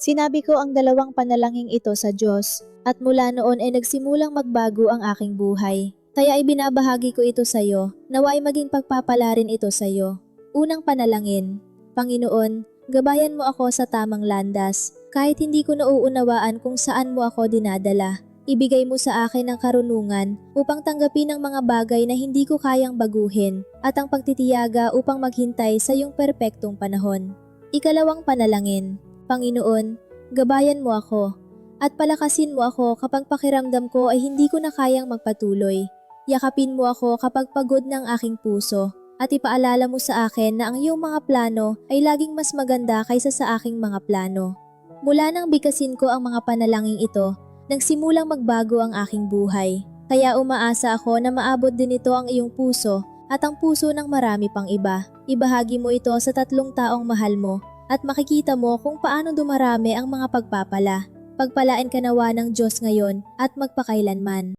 Sinabi ko ang dalawang panalangin ito sa Diyos, at mula noon ay nagsimulang magbago ang aking buhay. Kaya ibinabahagi ko ito sa iyo, nawa ay maging pagpapala rin ito sa iyo. Unang panalangin, Panginoon, gabayan mo ako sa tamang landas, kahit hindi ko nauunawaan kung saan mo ako dinadala. Ibigay mo sa akin ang karunungan upang tanggapin ang mga bagay na hindi ko kayang baguhin at ang pagtitiyaga upang maghintay sa iyong perpektong panahon. Ikalawang panalangin, Panginoon, gabayan mo ako at palakasin mo ako kapag pakiramdam ko ay hindi ko na kayang magpatuloy. Yakapin mo ako kapag pagod ng aking puso at ipaalala mo sa akin na ang iyong mga plano ay laging mas maganda kaysa sa aking mga plano. Mula nang bigkasin ko ang mga panalangin ito, nagsimulang magbago ang aking buhay. Kaya umaasa ako na maabot din ito ang iyong puso at ang puso ng marami pang iba. Ibahagi mo ito sa 3 taong mahal mo at makikita mo kung paano dumarami ang mga pagpapala. Pagpalain ka nawa ng Diyos ngayon at magpakailanman.